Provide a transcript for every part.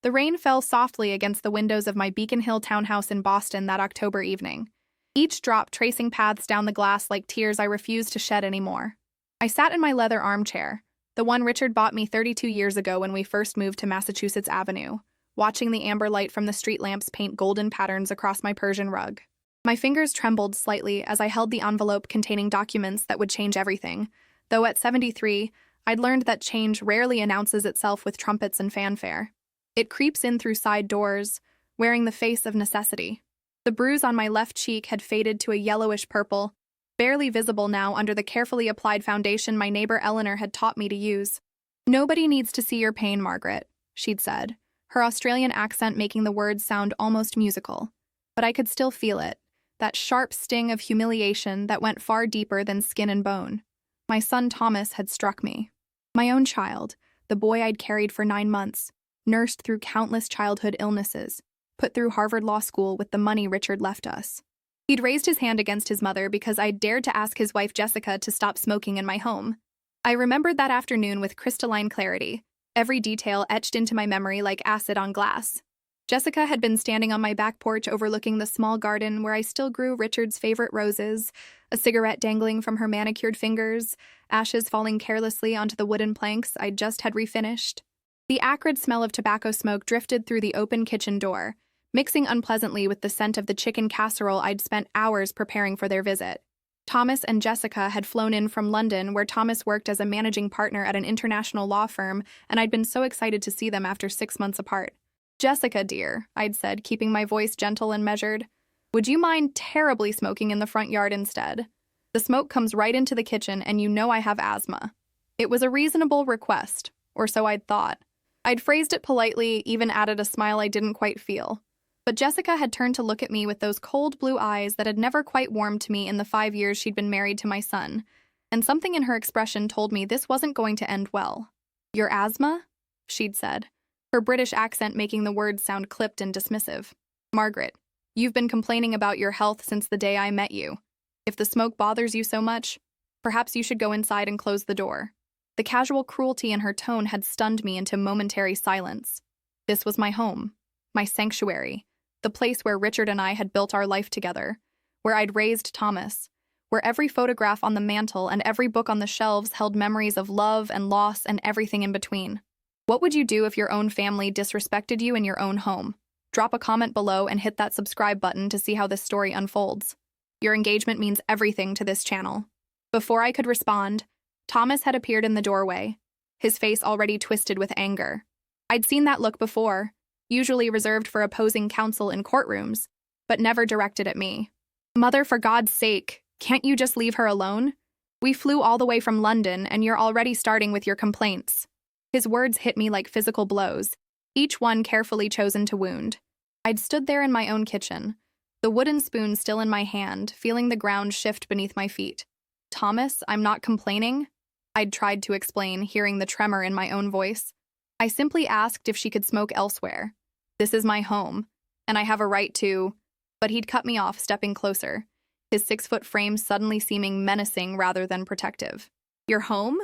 The rain fell softly against the windows of my Beacon Hill townhouse in Boston that October evening, each drop tracing paths down the glass like tears I refused to shed anymore. I sat in my leather armchair, the one Richard bought me 32 years ago when we first moved to Massachusetts Avenue, watching the amber light from the street lamps paint golden patterns across my Persian rug. My fingers trembled slightly as I held the envelope containing documents that would change everything, though at 73, I'd learned that change rarely announces itself with trumpets and fanfare. It creeps in through side doors, wearing the face of necessity. The bruise on my left cheek had faded to a yellowish purple, barely visible now under the carefully applied foundation my neighbor Eleanor had taught me to use. "Nobody needs to see your pain, Margaret," she'd said, her Australian accent making the words sound almost musical. But I could still feel it, that sharp sting of humiliation that went far deeper than skin and bone. My son Thomas had struck me. My own child, the boy I'd carried for 9 months, nursed through countless childhood illnesses, put through Harvard Law School with the money Richard left us. He'd raised his hand against his mother because I'd dared to ask his wife Jessica to stop smoking in my home. I remembered that afternoon with crystalline clarity, every detail etched into my memory like acid on glass. Jessica had been standing on my back porch overlooking the small garden where I still grew Richard's favorite roses, a cigarette dangling from her manicured fingers, ashes falling carelessly onto the wooden planks I just had refinished. The acrid smell of tobacco smoke drifted through the open kitchen door, mixing unpleasantly with the scent of the chicken casserole I'd spent hours preparing for their visit. Thomas and Jessica had flown in from London, where Thomas worked as a managing partner at an international law firm, and I'd been so excited to see them after 6 months apart. "Jessica, dear," I'd said, keeping my voice gentle and measured, "would you mind terribly smoking in the front yard instead? The smoke comes right into the kitchen, and you know I have asthma." It was a reasonable request, or so I'd thought. I'd phrased it politely, even added a smile I didn't quite feel. But Jessica had turned to look at me with those cold blue eyes that had never quite warmed to me in the 5 years she'd been married to my son, and something in her expression told me this wasn't going to end well. "Your asthma?" she'd said, her British accent making the words sound clipped and dismissive. "Margaret, you've been complaining about your health since the day I met you. If the smoke bothers you so much, perhaps you should go inside and close the door." The casual cruelty in her tone had stunned me into momentary silence. This was my home, my sanctuary, the place where Richard and I had built our life together, where I'd raised Thomas, where every photograph on the mantel and every book on the shelves held memories of love and loss and everything in between. What would you do if your own family disrespected you in your own home? Drop a comment below and hit that subscribe button to see how this story unfolds. Your engagement means everything to this channel. Before I could respond, Thomas had appeared in the doorway, his face already twisted with anger. I'd seen that look before, usually reserved for opposing counsel in courtrooms, but never directed at me. "Mother, for God's sake, can't you just leave her alone? We flew all the way from London, and you're already starting with your complaints." His words hit me like physical blows, each one carefully chosen to wound. I'd stood there in my own kitchen, the wooden spoon still in my hand, feeling the ground shift beneath my feet. "Thomas, I'm not complaining," I'd tried to explain, hearing the tremor in my own voice. "I simply asked if she could smoke elsewhere. This is my home, and I have a right to—" But he'd cut me off, stepping closer, his 6-foot frame suddenly seeming menacing rather than protective. "Your home?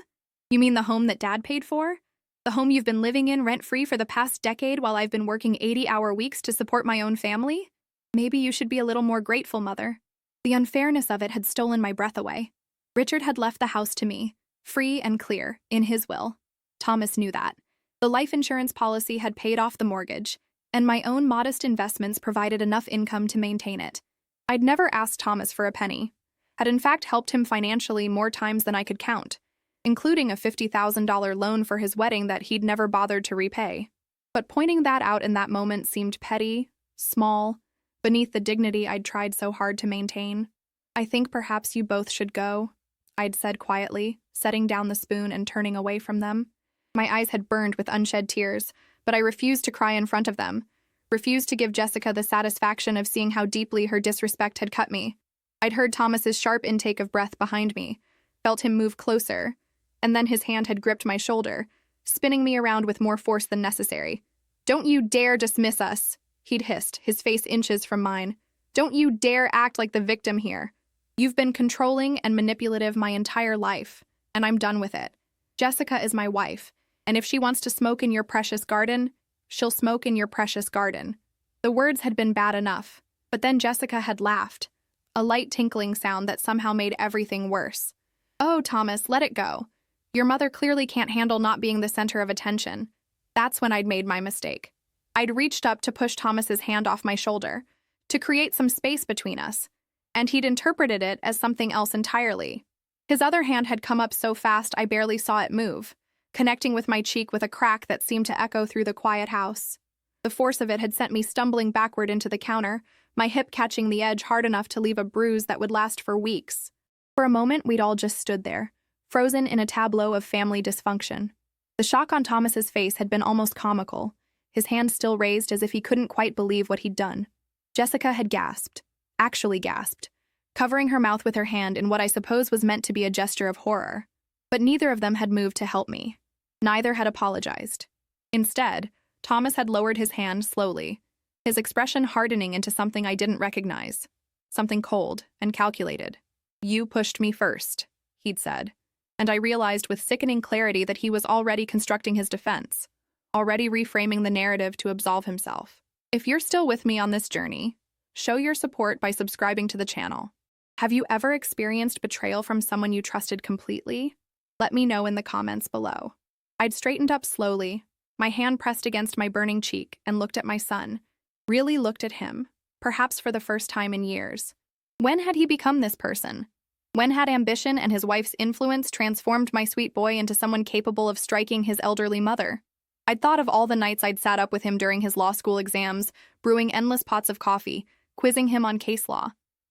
You mean the home that Dad paid for? The home you've been living in rent-free for the past decade while I've been working 80-hour weeks to support my own family? Maybe you should be a little more grateful, Mother." The unfairness of it had stolen my breath away. Richard had left the house to me, free and clear, in his will. Thomas knew that. The life insurance policy had paid off the mortgage, and my own modest investments provided enough income to maintain it. I'd never asked Thomas for a penny, had in fact helped him financially more times than I could count, including a $50,000 loan for his wedding that he'd never bothered to repay. But pointing that out in that moment seemed petty, small, beneath the dignity I'd tried so hard to maintain. "I think perhaps you both should go," I'd said quietly, setting down the spoon and turning away from them. My eyes had burned with unshed tears, but I refused to cry in front of them, refused to give Jessica the satisfaction of seeing how deeply her disrespect had cut me. I'd heard Thomas's sharp intake of breath behind me, felt him move closer, and then his hand had gripped my shoulder, spinning me around with more force than necessary. "Don't you dare dismiss us," he'd hissed, his face inches from mine. "Don't you dare act like the victim here. You've been controlling and manipulative my entire life, and I'm done with it. Jessica is my wife, and if she wants to smoke in your precious garden, She'll smoke in your precious garden. The words had been bad enough, but then Jessica had laughed, a light tinkling sound that somehow made everything worse. Oh, Thomas, let it go. Your mother clearly can't handle not being the center of attention. That's when I'd made my mistake. I'd reached up to push Thomas's hand off my shoulder, to create some space between us, and he'd interpreted it as something else entirely. His other hand had come up so fast I barely saw it move, connecting with my cheek with a crack that seemed to echo through the quiet house. The force of it had sent me stumbling backward into the counter, my hip catching the edge hard enough to leave a bruise that would last for weeks. For a moment, we'd all just stood there, frozen in a tableau of family dysfunction. The shock on Thomas's face had been almost comical, his hand still raised as if he couldn't quite believe what he'd done. Jessica had gasped, actually gasped, covering her mouth with her hand in what I suppose was meant to be a gesture of horror. But neither of them had moved to help me. Neither had apologized. Instead, Thomas had lowered his hand slowly, his expression hardening into something I didn't recognize, something cold and calculated. "You pushed me first," he'd said, and I realized with sickening clarity that he was already constructing his defense, already reframing the narrative to absolve himself. If you're still with me on this journey, show your support by subscribing to the channel. Have you ever experienced betrayal from someone you trusted completely? Let me know in the comments below. I'd straightened up slowly, my hand pressed against my burning cheek, and looked at my son. Really looked at him, perhaps for the first time in years. When had he become this person? When had ambition and his wife's influence transformed my sweet boy into someone capable of striking his elderly mother? I'd thought of all the nights I'd sat up with him during his law school exams, brewing endless pots of coffee, quizzing him on case law.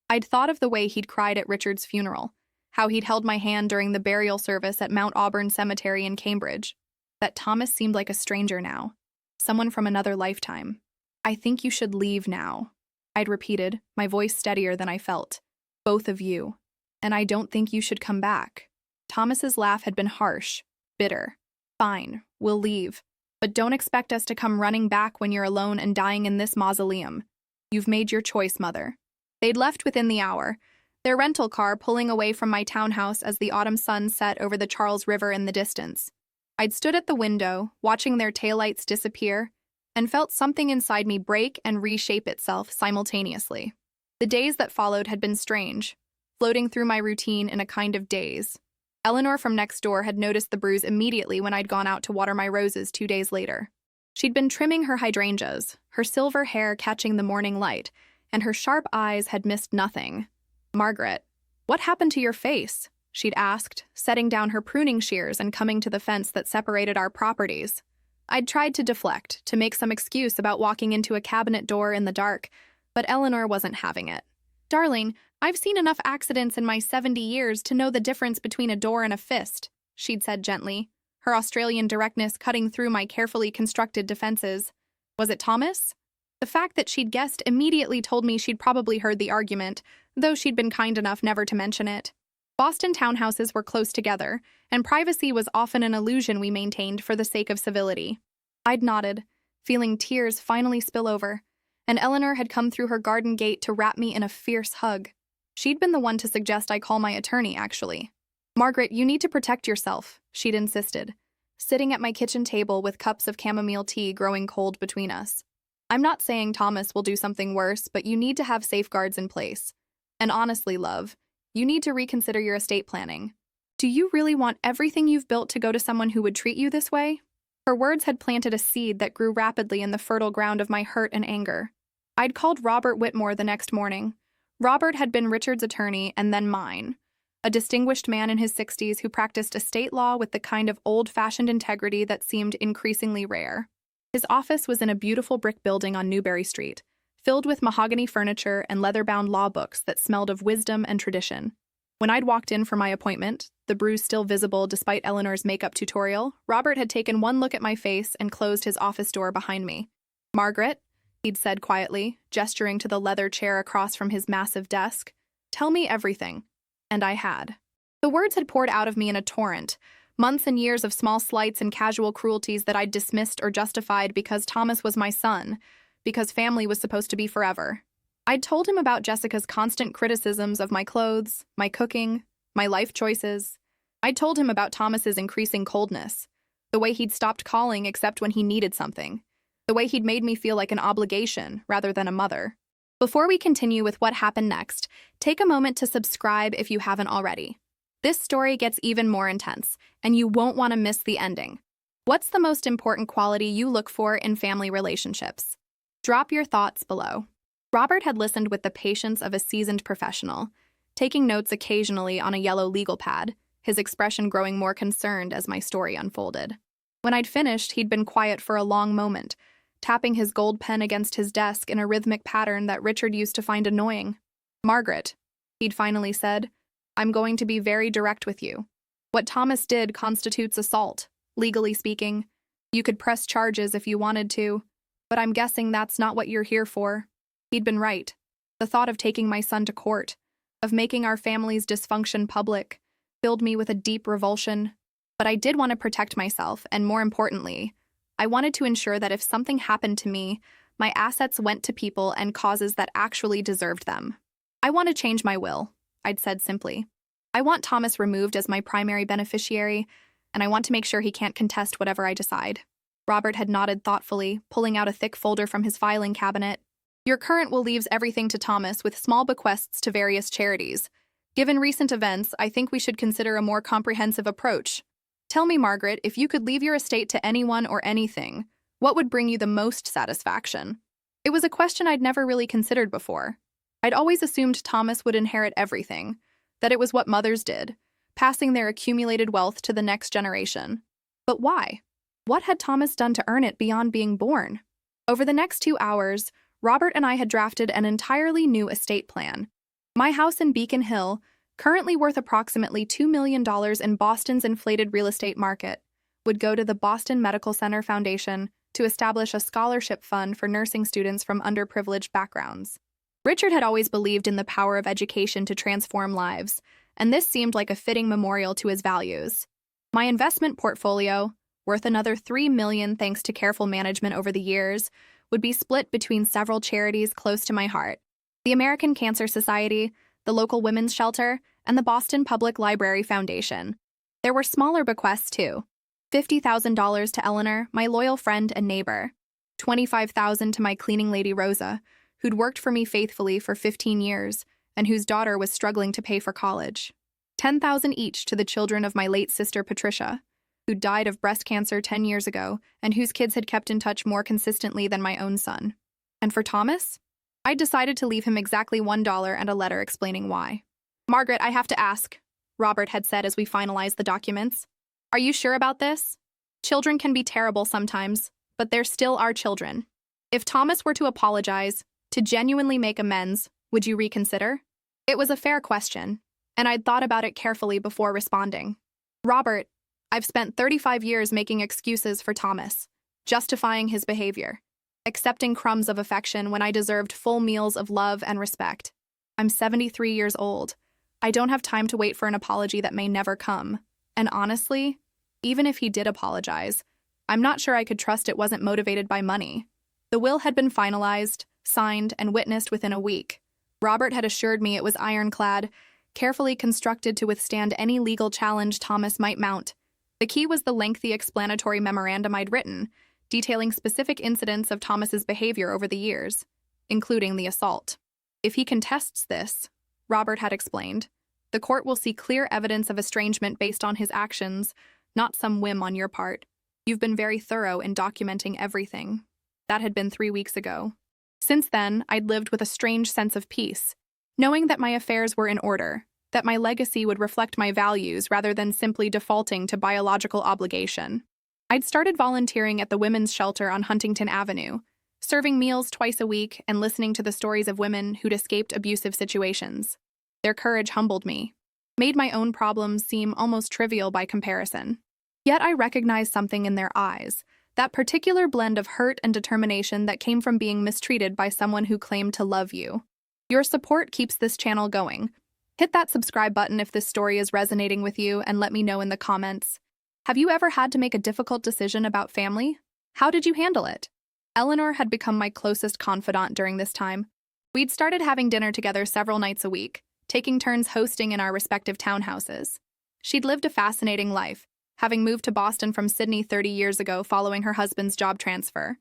I'd thought of the way he'd cried at Richard's funeral, how he'd held my hand during the burial service at Mount Auburn Cemetery in Cambridge. That Thomas seemed like a stranger now, someone from another lifetime. "I think you should leave now," I'd repeated, my voice steadier than I felt. "Both of you. And I don't think you should come back." Thomas's laugh had been harsh, bitter. "Fine, we'll leave. But don't expect us to come running back when you're alone and dying in this mausoleum. You've made your choice, Mother." They'd left within the hour, their rental car pulling away from my townhouse as the autumn sun set over the Charles River in the distance. I'd stood at the window, watching their taillights disappear, and felt something inside me break and reshape itself simultaneously. The days that followed had been strange, floating through my routine in a kind of daze. Eleanor from next door had noticed the bruise immediately when I'd gone out to water my roses 2 days later. She'd been trimming her hydrangeas, her silver hair catching the morning light, and her sharp eyes had missed nothing. "Margaret, what happened to your face?" she'd asked, setting down her pruning shears and coming to the fence that separated our properties. I'd tried to deflect, to make some excuse about walking into a cabinet door in the dark, but Eleanor wasn't having it. "Darling, I've seen enough accidents in my 70 years to know the difference between a door and a fist," she'd said gently, her Australian directness cutting through my carefully constructed defenses. Was it Thomas? The fact that she'd guessed immediately told me she'd probably heard the argument, though she'd been kind enough never to mention it. Boston townhouses were close together, and privacy was often an illusion we maintained for the sake of civility. I'd nodded, feeling tears finally spill over, and Eleanor had come through her garden gate to wrap me in a fierce hug. She'd been the one to suggest I call my attorney, actually. "Margaret, you need to protect yourself," she'd insisted, sitting at my kitchen table with cups of chamomile tea growing cold between us. "I'm not saying Thomas will do something worse, but you need to have safeguards in place. And honestly, love, you need to reconsider your estate planning. Do you really want everything you've built to go to someone who would treat you this way?" Her words had planted a seed that grew rapidly in the fertile ground of my hurt and anger. I'd called Robert Whitmore the next morning. Robert had been Richard's attorney and then mine, a distinguished man in his 60s who practiced estate law with the kind of old-fashioned integrity that seemed increasingly rare. His office was in a beautiful brick building on Newbury Street, filled with mahogany furniture and leather-bound law books that smelled of wisdom and tradition. When I'd walked in for my appointment, the bruise still visible despite Eleanor's makeup tutorial, Robert had taken one look at my face and closed his office door behind me. "Margaret," he'd said quietly, gesturing to the leather chair across from his massive desk, "tell me everything." And I had. The words had poured out of me in a torrent, months and years of small slights and casual cruelties that I'd dismissed or justified because Thomas was my son, because family was supposed to be forever. I'd told him about Jessica's constant criticisms of my clothes, my cooking, my life choices. I'd told him about Thomas's increasing coldness, the way he'd stopped calling except when he needed something, The way he'd made me feel like an obligation rather than a mother. Before we continue with what happened next, take a moment to subscribe if you haven't already. This story gets even more intense, and you won't want to miss the ending. What's the most important quality you look for in family relationships? Drop your thoughts below. Robert had listened with the patience of a seasoned professional, taking notes occasionally on a yellow legal pad, his expression growing more concerned as my story unfolded. When I'd finished, he'd been quiet for a long moment, tapping his gold pen against his desk in a rhythmic pattern that Richard used to find annoying. "Margaret," he'd finally said, "I'm going to be very direct with you. What Thomas did constitutes assault, legally speaking. You could press charges if you wanted to, but I'm guessing that's not what you're here for." He'd been right. The thought of taking my son to court, of making our family's dysfunction public, filled me with a deep revulsion. But I did want to protect myself, and more importantly, I wanted to ensure that if something happened to me, my assets went to people and causes that actually deserved them. "I want to change my will," I'd said simply. "I want Thomas removed as my primary beneficiary, and I want to make sure he can't contest whatever I decide." Robert had nodded thoughtfully, pulling out a thick folder from his filing cabinet. "Your current will leaves everything to Thomas with small bequests to various charities. Given recent events, I think we should consider a more comprehensive approach. Tell me, Margaret, if you could leave your estate to anyone or anything, what would bring you the most satisfaction?" It was a question I'd never really considered before. I'd always assumed Thomas would inherit everything, that it was what mothers did, passing their accumulated wealth to the next generation. But why? What had Thomas done to earn it beyond being born? Over the next 2 hours, Robert and I had drafted an entirely new estate plan. My house in Beacon Hill, currently worth approximately $2 million in Boston's inflated real estate market, would go to the Boston Medical Center Foundation to establish a scholarship fund for nursing students from underprivileged backgrounds. Richard had always believed in the power of education to transform lives, and this seemed like a fitting memorial to his values. My investment portfolio, worth another $3 million thanks to careful management over the years, would be split between several charities close to my heart: the American Cancer Society, the local women's shelter, and the Boston Public Library Foundation. There were smaller bequests, too. $50,000 to Eleanor, my loyal friend and neighbor. $25,000 to my cleaning lady Rosa, who'd worked for me faithfully for 15 years and whose daughter was struggling to pay for college. $10,000 each to the children of my late sister Patricia, who died of breast cancer 10 years ago and whose kids had kept in touch more consistently than my own son. And for Thomas? I decided to leave him exactly $1 and a letter explaining why. "Margaret, I have to ask," Robert had said as we finalized the documents. "Are you sure about this? Children can be terrible sometimes, but they're still our children. If Thomas were to apologize, to genuinely make amends, would you reconsider?" It was a fair question, and I'd thought about it carefully before responding. "Robert, I've spent 35 years making excuses for Thomas, justifying his behavior, accepting crumbs of affection when I deserved full meals of love and respect. I'm 73 years old. I don't have time to wait for an apology that may never come. And honestly, even if he did apologize, I'm not sure I could trust it wasn't motivated by money." The will had been finalized, signed, and witnessed within a week. Robert had assured me it was ironclad, carefully constructed to withstand any legal challenge Thomas might mount. The key was the lengthy explanatory memorandum I'd written, detailing specific incidents of Thomas's behavior over the years, including the assault. "If he contests this," Robert had explained, "the court will see clear evidence of estrangement based on his actions, not some whim on your part. You've been very thorough in documenting everything." That had been 3 weeks ago. Since then, I'd lived with a strange sense of peace, knowing that my affairs were in order, that my legacy would reflect my values rather than simply defaulting to biological obligation. I'd started volunteering at the women's shelter on Huntington Avenue, serving meals twice a week and listening to the stories of women who'd escaped abusive situations. Their courage humbled me, made my own problems seem almost trivial by comparison. Yet I recognized something in their eyes, that particular blend of hurt and determination that came from being mistreated by someone who claimed to love you. Your support keeps this channel going. Hit that subscribe button if this story is resonating with you and let me know in the comments. Have you ever had to make a difficult decision about family? How did you handle it? Eleanor had become my closest confidant during this time. We'd started having dinner together several nights a week, taking turns hosting in our respective townhouses. She'd lived a fascinating life, having moved to Boston from Sydney 30 years ago following her husband's job transfer.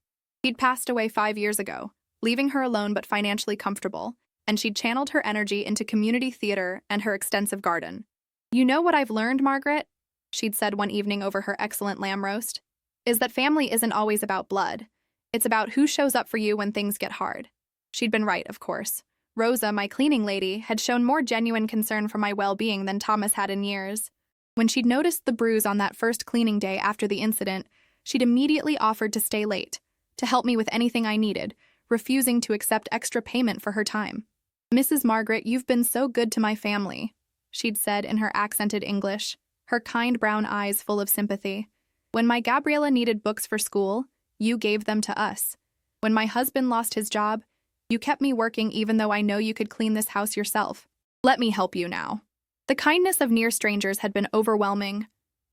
She'd passed away 5 years ago, leaving her alone but financially comfortable, and she'd channeled her energy into community theater and her extensive garden. "You know what I've learned, Margaret?" she'd said one evening over her excellent lamb roast, "is that family isn't always about blood. It's about who shows up for you when things get hard." She'd been right, of course. Rosa, my cleaning lady, had shown more genuine concern for my well-being than Thomas had in years. When she'd noticed the bruise on that first cleaning day after the incident, she'd immediately offered to stay late, to help me with anything I needed, refusing to accept extra payment for her time. "Mrs. Margaret, you've been so good to my family," she'd said in her accented English, her kind brown eyes full of sympathy. "When my Gabriella needed books for school, you gave them to us. When my husband lost his job, you kept me working even though I know you could clean this house yourself. Let me help you now." The kindness of near strangers had been overwhelming,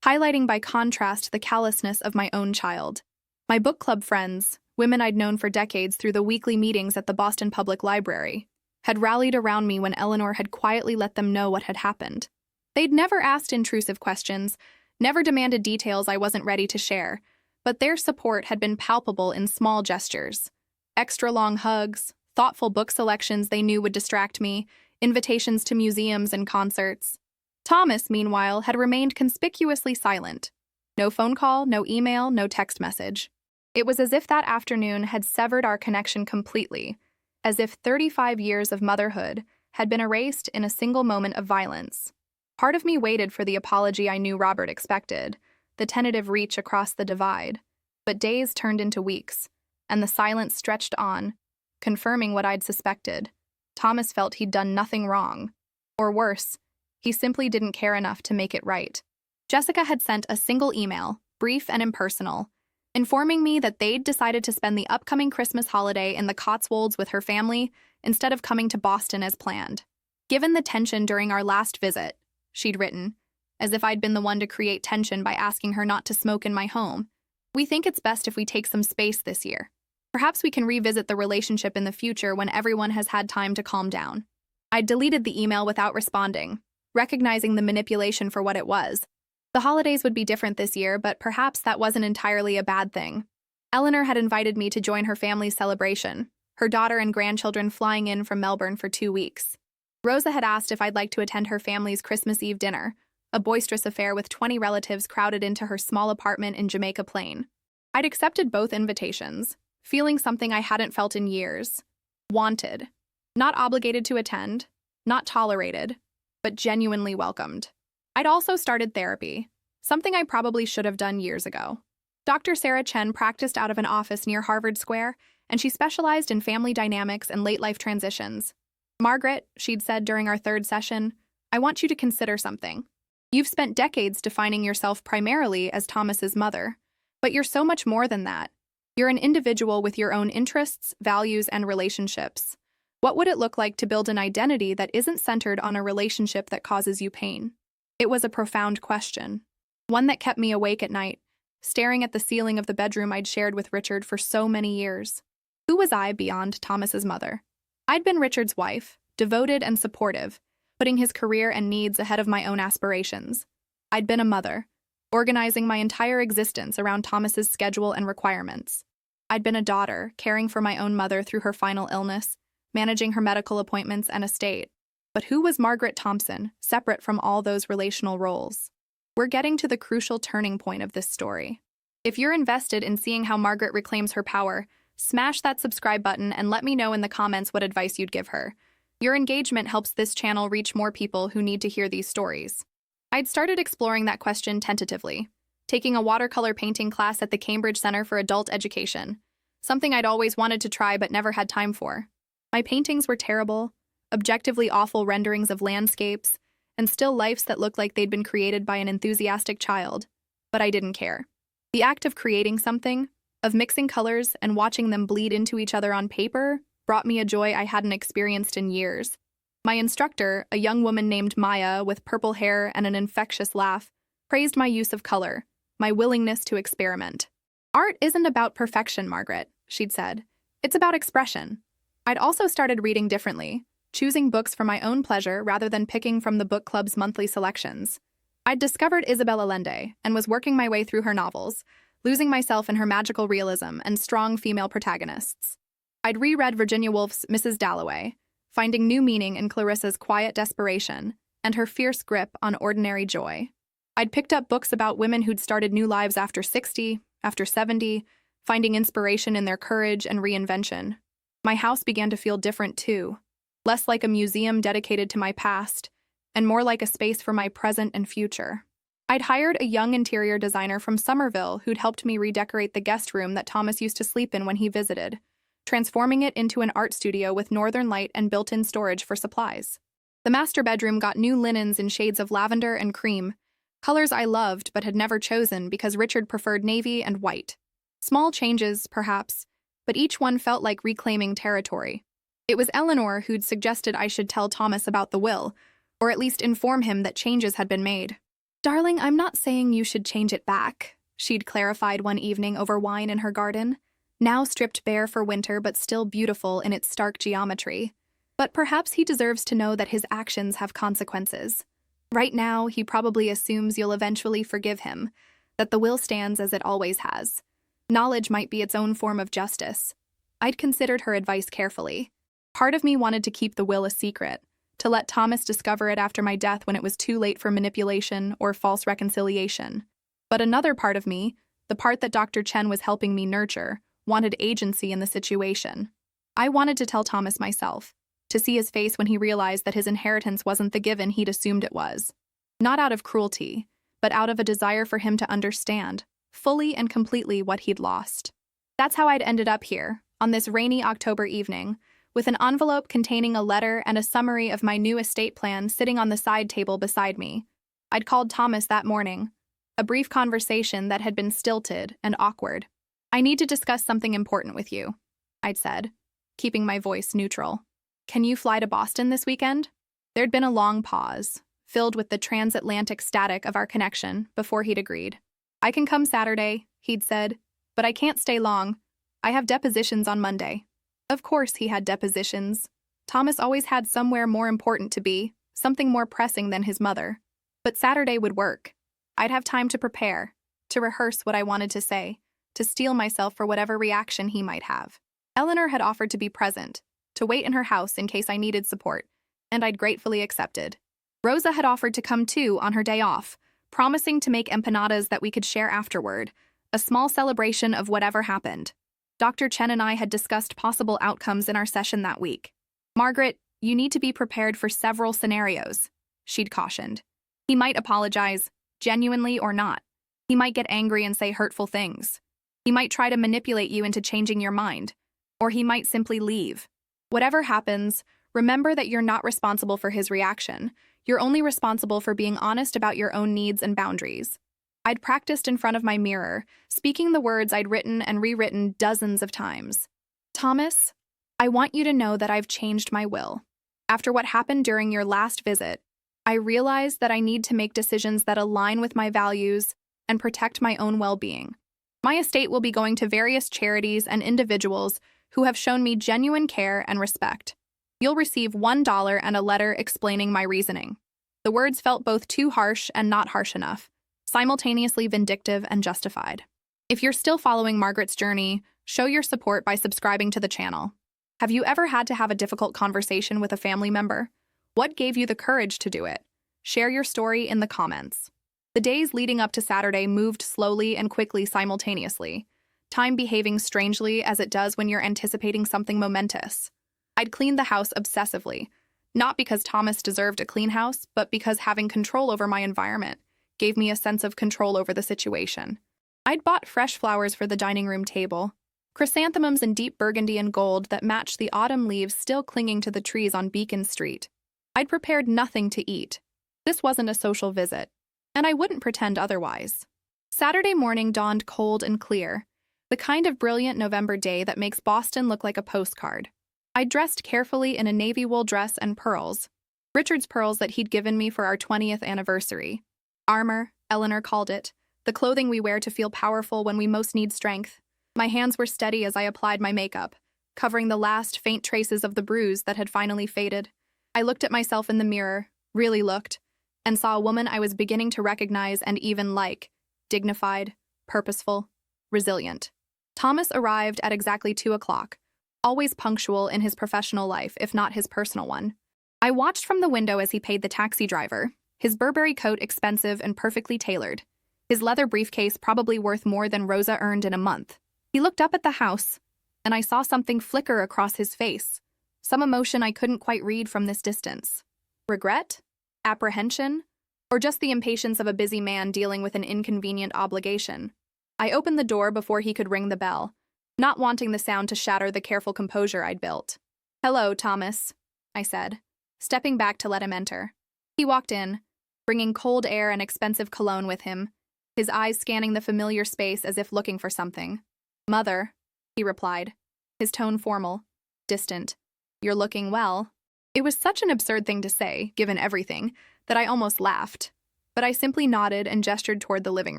highlighting by contrast the callousness of my own child. My book club friends, women I'd known for decades through the weekly meetings at the Boston Public Library, had rallied around me when Eleanor had quietly let them know what had happened. They'd never asked intrusive questions, never demanded details I wasn't ready to share, but their support had been palpable in small gestures. Extra long hugs, thoughtful book selections they knew would distract me, invitations to museums and concerts. Thomas, meanwhile, had remained conspicuously silent. No phone call, no email, no text message. It was as if that afternoon had severed our connection completely, as if 35 years of motherhood had been erased in a single moment of violence. Part of me waited for the apology I knew Robert expected, the tentative reach across the divide. But days turned into weeks, and the silence stretched on, confirming what I'd suspected. Thomas felt he'd done nothing wrong. Or worse, he simply didn't care enough to make it right. Jessica had sent a single email, brief and impersonal, informing me that they'd decided to spend the upcoming Christmas holiday in the Cotswolds with her family instead of coming to Boston as planned. "Given the tension during our last visit," she'd written, as if I'd been the one to create tension by asking her not to smoke in my home, "we think it's best if we take some space this year. Perhaps we can revisit the relationship in the future when everyone has had time to calm down." I'd deleted the email without responding, recognizing the manipulation for what it was. The holidays would be different this year, but perhaps that wasn't entirely a bad thing. Eleanor had invited me to join her family's celebration, her daughter and grandchildren flying in from Melbourne for 2 weeks. Rosa had asked if I'd like to attend her family's Christmas Eve dinner, a boisterous affair with 20 relatives crowded into her small apartment in Jamaica Plain. I'd accepted both invitations, feeling something I hadn't felt in years. Wanted. Not obligated to attend, not tolerated, but genuinely welcomed. I'd also started therapy, something I probably should have done years ago. Dr. Sarah Chen practiced out of an office near Harvard Square, and she specialized in family dynamics and late-life transitions. "Margaret," she'd said during our third session, "I want you to consider something. You've spent decades defining yourself primarily as Thomas's mother, but you're so much more than that. You're an individual with your own interests, values, and relationships. What would it look like to build an identity that isn't centered on a relationship that causes you pain?" It was a profound question, one that kept me awake at night, staring at the ceiling of the bedroom I'd shared with Richard for so many years. Who was I beyond Thomas's mother? I'd been Richard's wife, devoted and supportive, putting his career and needs ahead of my own aspirations. I'd been a mother, organizing my entire existence around Thomas's schedule and requirements. I'd been a daughter, caring for my own mother through her final illness, managing her medical appointments and estate. But who was Margaret Thompson, separate from all those relational roles? We're getting to the crucial turning point of this story. If you're invested in seeing how Margaret reclaims her power, smash that subscribe button and let me know in the comments what advice you'd give her. Your engagement helps this channel reach more people who need to hear these stories. I'd started exploring that question tentatively, taking a watercolor painting class at the Cambridge Center for Adult Education, something I'd always wanted to try but never had time for. My paintings were terrible, objectively awful renderings of landscapes, and still lifes that looked like they'd been created by an enthusiastic child. But I didn't care. The act of creating something, of mixing colors and watching them bleed into each other on paper, brought me a joy I hadn't experienced in years. My instructor, a young woman named Maya with purple hair and an infectious laugh, praised my use of color, my willingness to experiment. "Art isn't about perfection, Margaret," she'd said. "It's about expression." I'd also started reading differently, choosing books for my own pleasure rather than picking from the book club's monthly selections. I'd discovered Isabel Allende and was working my way through her novels, losing myself in her magical realism and strong female protagonists. I'd reread Virginia Woolf's Mrs. Dalloway, finding new meaning in Clarissa's quiet desperation and her fierce grip on ordinary joy. I'd picked up books about women who'd started new lives after 60, after 70, finding inspiration in their courage and reinvention. My house began to feel different too, less like a museum dedicated to my past, and more like a space for my present and future. I'd hired a young interior designer from Somerville who'd helped me redecorate the guest room that Thomas used to sleep in when he visited, transforming it into an art studio with northern light and built-in storage for supplies. The master bedroom got new linens in shades of lavender and cream, colors I loved but had never chosen because Richard preferred navy and white. Small changes, perhaps, but each one felt like reclaiming territory. It was Eleanor who'd suggested I should tell Thomas about the will, or at least inform him that changes had been made. "Darling, I'm not saying you should change it back," she'd clarified one evening over wine in her garden, now stripped bare for winter but still beautiful in its stark geometry. "But perhaps he deserves to know that his actions have consequences. Right now, he probably assumes you'll eventually forgive him, that the will stands as it always has. Knowledge might be its own form of justice." I'd considered her advice carefully. Part of me wanted to keep the will a secret, to let Thomas discover it after my death when it was too late for manipulation or false reconciliation. But another part of me, the part that Dr. Chen was helping me nurture, wanted agency in the situation. I wanted to tell Thomas myself, to see his face when he realized that his inheritance wasn't the given he'd assumed it was. Not out of cruelty, but out of a desire for him to understand, fully and completely, what he'd lost. That's how I'd ended up here, on this rainy October evening, with an envelope containing a letter and a summary of my new estate plan sitting on the side table beside me. I'd called Thomas that morning, a brief conversation that had been stilted and awkward. "I need to discuss something important with you," I'd said, keeping my voice neutral. "Can you fly to Boston this weekend?" There'd been a long pause, filled with the transatlantic static of our connection, before he'd agreed. "I can come Saturday," he'd said, "but I can't stay long. I have depositions on Monday." Of course he had depositions. Thomas always had somewhere more important to be, something more pressing than his mother. But Saturday would work. I'd have time to prepare, to rehearse what I wanted to say, to steel myself for whatever reaction he might have. Eleanor had offered to be present, to wait in her house in case I needed support, and I'd gratefully accepted. Rosa had offered to come too on her day off, promising to make empanadas that we could share afterward, a small celebration of whatever happened. Dr. Chen and I had discussed possible outcomes in our session that week. "Margaret, you need to be prepared for several scenarios," she'd cautioned. "He might apologize, genuinely or not. He might get angry and say hurtful things. He might try to manipulate you into changing your mind. Or he might simply leave. Whatever happens, remember that you're not responsible for his reaction. You're only responsible for being honest about your own needs and boundaries." I'd practiced in front of my mirror, speaking the words I'd written and rewritten dozens of times. "Thomas, I want you to know that I've changed my will. After what happened during your last visit, I realized that I need to make decisions that align with my values and protect my own well-being. My estate will be going to various charities and individuals who have shown me genuine care and respect. You'll receive $1 and a letter explaining my reasoning." The words felt both too harsh and not harsh enough, simultaneously vindictive and justified. If you're still following Margaret's journey, show your support by subscribing to the channel. Have you ever had to have a difficult conversation with a family member? What gave you the courage to do it? Share your story in the comments. The days leading up to Saturday moved slowly and quickly simultaneously, time behaving strangely as it does when you're anticipating something momentous. I'd cleaned the house obsessively, not because Thomas deserved a clean house, but because having control over my environment gave me a sense of control over the situation. I'd bought fresh flowers for the dining room table, chrysanthemums in deep burgundy and gold that matched the autumn leaves still clinging to the trees on Beacon Street. I'd prepared nothing to eat. This wasn't a social visit, and I wouldn't pretend otherwise. Saturday morning dawned cold and clear, the kind of brilliant November day that makes Boston look like a postcard. I dressed carefully in a navy wool dress and pearls, Richard's pearls that he'd given me for our 20th anniversary. Armor, Eleanor called it, the clothing we wear to feel powerful when we most need strength. My hands were steady as I applied my makeup, covering the last faint traces of the bruise that had finally faded. I looked at myself in the mirror, really looked, and saw a woman I was beginning to recognize and even like, dignified, purposeful. resilient. Thomas arrived at exactly 2 o'clock, always punctual in his professional life, if not his personal one. I watched from the window as he paid the taxi driver, his Burberry coat expensive and perfectly tailored, his leather briefcase probably worth more than Rosa earned in a month. He looked up at the house, and I saw something flicker across his face, some emotion I couldn't quite read from this distance. Regret? Apprehension? Or just the impatience of a busy man dealing with an inconvenient obligation? I opened the door before he could ring the bell, not wanting the sound to shatter the careful composure I'd built. "Hello, Thomas," I said, stepping back to let him enter. He walked in, bringing cold air and expensive cologne with him, his eyes scanning the familiar space as if looking for something. "Mother," he replied, his tone formal, distant. "You're looking well." It was such an absurd thing to say, given everything, that I almost laughed, but I simply nodded and gestured toward the living